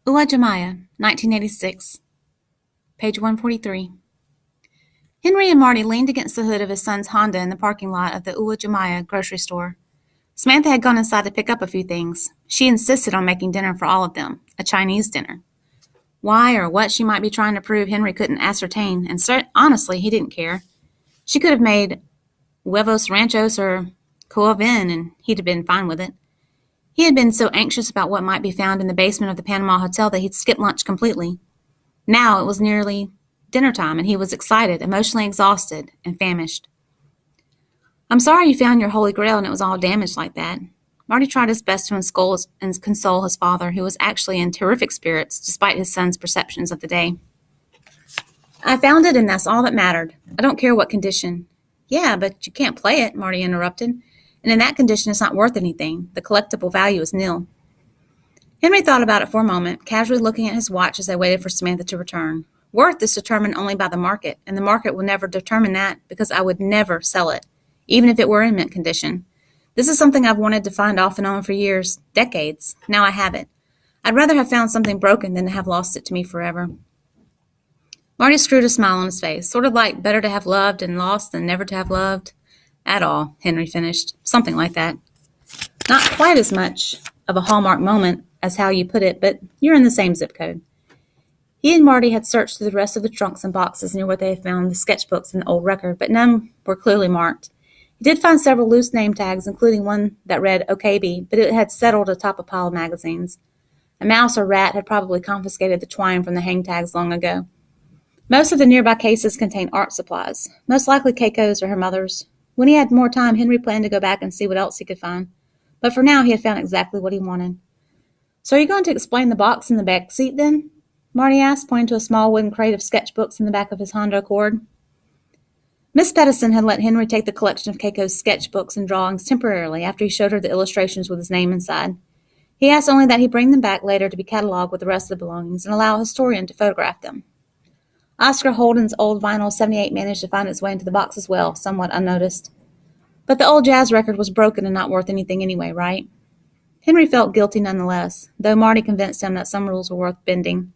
Uwajimaya, 1986, page 143. Henry and Marty leaned against the hood of his son's Honda in the parking lot of the Uwajimaya grocery store. Samantha had gone inside to pick up a few things. She insisted on making dinner for all of them, a Chinese dinner. Why or what she might be trying to prove, Henry couldn't ascertain, and honestly, he didn't care. She could have made huevos ranchos or coa vin, and he'd have been fine with it. He had been so anxious about what might be found in the basement of the Panama Hotel that he'd skipped lunch completely. Now it was nearly dinner time, and he was excited, emotionally exhausted, and famished. "I'm sorry you found your Holy Grail and it was all damaged like that." Marty tried his best to console his father, who was actually in terrific spirits despite his son's perceptions of the day. "I found it, and that's all that mattered. I don't care what condition." "Yeah, but you can't play it," Marty interrupted. "And in that condition, it's not worth anything. The collectible value is nil." Henry thought about it for a moment, casually looking at his watch as they waited for Samantha to return. "Worth is determined only by the market, and the market will never determine that because I would never sell it, even if it were in mint condition. This is something I've wanted to find off and on for years, decades. Now I have it. I'd rather have found something broken than to have lost it to me forever." Marty screwed a smile on his face, sort of like better to have loved and lost than never to have loved at all, Henry finished. Something like that. Not quite as much of a hallmark moment as how you put it, but you're in the same zip code. He and Marty had searched through the rest of the trunks and boxes near where they had found the sketchbooks and the old record, but none were clearly marked. He did find several loose name tags, including one that read OKB, but it had settled atop a pile of magazines. A mouse or rat had probably confiscated the twine from the hang tags long ago. Most of the nearby cases contained art supplies, most likely Keiko's or her mother's. When he had more time, Henry planned to go back and see what else he could find. But for now, he had found exactly what he wanted. "So are you going to explain the box in the back seat, then?" Marty asked, pointing to a small wooden crate of sketchbooks in the back of his Honda Accord. Miss Pettison had let Henry take the collection of Keiko's sketchbooks and drawings temporarily after he showed her the illustrations with his name inside. He asked only that he bring them back later to be cataloged with the rest of the belongings and allow a historian to photograph them. Oscar Holden's old vinyl 78 managed to find its way into the box as well, somewhat unnoticed. But the old jazz record was broken and not worth anything anyway, right? Henry felt guilty nonetheless, though Marty convinced him that some rules were worth bending.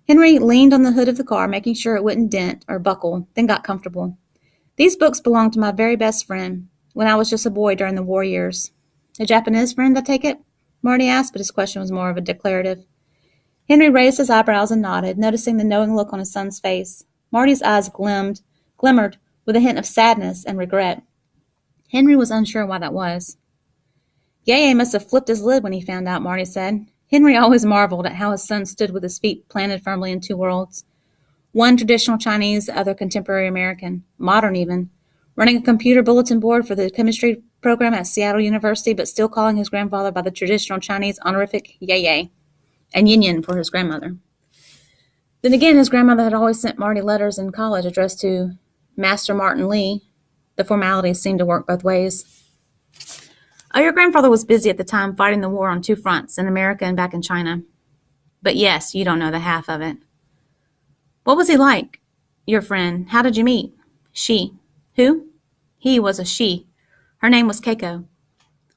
Henry leaned on the hood of the car, making sure it wouldn't dent or buckle, then got comfortable. "These books belonged to my very best friend when I was just a boy during the war years." "A Japanese friend, I take it?" Marty asked, but his question was more of a declarative. Henry raised his eyebrows and nodded, noticing the knowing look on his son's face. Marty's eyes glimmered with a hint of sadness and regret. Henry was unsure why that was. "Yaya must have flipped his lid when he found out," Marty said. Henry always marveled at how his son stood with his feet planted firmly in two worlds. One traditional Chinese, the other contemporary American, modern even, running a computer bulletin board for the chemistry program at Seattle University, but still calling his grandfather by the traditional Chinese honorific Yaya, and Yin Yin for his grandmother. Then again, his grandmother had always sent Marty letters in college addressed to Master Martin Lee. The formalities seemed to work both ways. "Oh, your grandfather was busy at the time fighting the war on two fronts, in America and back in China. But yes, you don't know the half of it." "What was he like, your friend? How did you meet?" "She." "Who?" "He was a she. Her name was Keiko.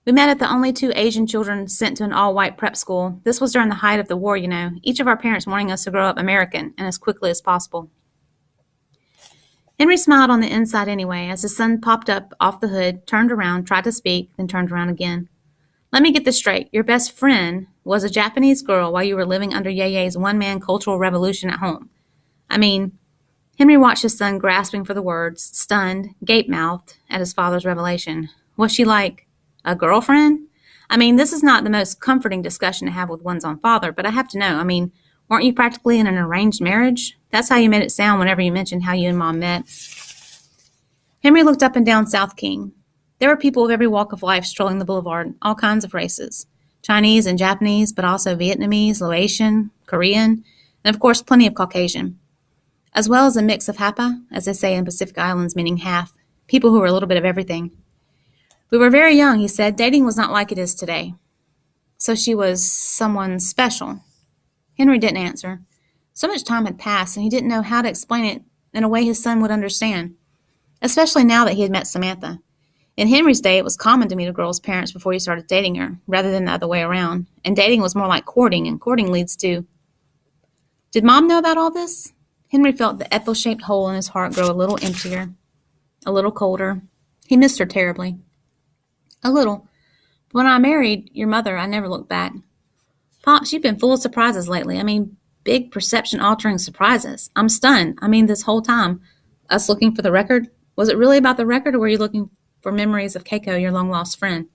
We met at the only two Asian children sent to an all-white prep school. This was during the height of the war, you know, each of our parents wanting us to grow up American and as quickly as possible." Henry smiled on the inside anyway, as his son popped up off the hood, turned around, tried to speak, then turned around again. "Let me get this straight. Your best friend was a Japanese girl while you were living under Yaya's one-man cultural revolution at home. I mean," Henry watched his son grasping for the words, stunned, gape-mouthed at his father's revelation. "Was she like a girlfriend? I mean, this is not the most comforting discussion to have with one's own father, but I have to know. I mean, weren't you practically in an arranged marriage? That's how you made it sound whenever you mentioned how you and Mom met." Henry looked up and down South King. There were people of every walk of life strolling the boulevard, all kinds of races. Chinese and Japanese, but also Vietnamese, Laotian, Korean, and of course plenty of Caucasian. As well as a mix of Hapa, as they say in Pacific Islands, meaning half, people who were a little bit of everything. "We were very young," he said. "Dating was not like it is today." "So she was someone special?" Henry didn't answer. So much time had passed, and he didn't know how to explain it in a way his son would understand, especially now that he had met Samantha. In Henry's day, it was common to meet a girl's parents before you started dating her, rather than the other way around. And dating was more like courting, and courting leads to... Did Mom know about all this? Henry felt the Ethel-shaped hole in his heart grow a little emptier, a little colder. He missed her terribly. A little. But when I married your mother, I never looked back. Pops, you've been full of surprises lately. I mean, big perception-altering surprises. I'm stunned. I mean, this whole time. Us looking for the record? Was it really about the record, or were you looking for memories of Keiko, your long-lost friend?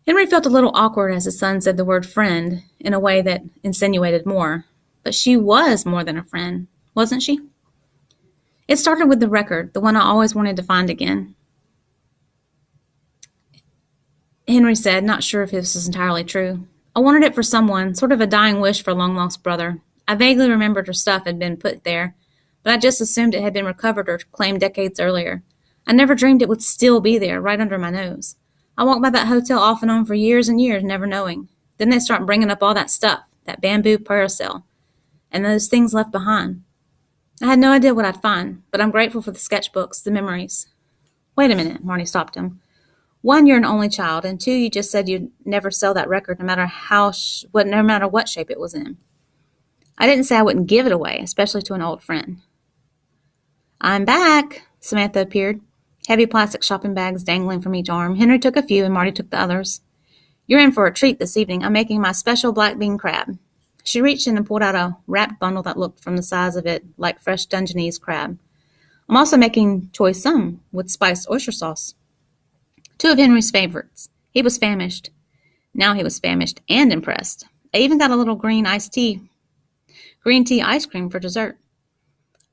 Henry felt a little awkward as his son said the word friend in a way that insinuated more. But she was more than a friend, wasn't she? It started with the record, the one I always wanted to find again. Henry said, not sure if this was entirely true. I wanted it for someone, sort of a dying wish for a long-lost brother. I vaguely remembered her stuff had been put there, but I just assumed it had been recovered or claimed decades earlier. I never dreamed it would still be there, right under my nose. I walked by that hotel off and on for years and years, never knowing. Then they start bringing up all that stuff, that bamboo parasol, and those things left behind. I had no idea what I'd find, but I'm grateful for the sketchbooks, the memories. Wait a minute, Marty stopped him. 1, you're an only child, and 2, you just said you'd never sell that record no matter no matter what shape it was in. I didn't say I wouldn't give it away, especially to an old friend. I'm back, Samantha appeared, heavy plastic shopping bags dangling from each arm. Henry took a few, and Marty took the others. You're in for a treat this evening. I'm making my special black bean crab. She reached in and pulled out a wrapped bundle that looked from the size of it like fresh Dungeness crab. I'm also making choy sum with spiced oyster sauce. 2 of Henry's favorites. He was famished. Now he was famished and impressed. I even got a little green tea ice cream for dessert.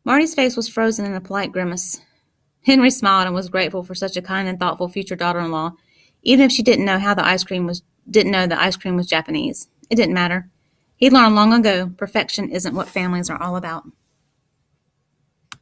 Marty's face was frozen in a polite grimace. Henry smiled and was grateful for such a kind and thoughtful future daughter-in-law, even if she didn't know the ice cream was Japanese. It didn't matter. He'd learned long ago, perfection isn't what families are all about.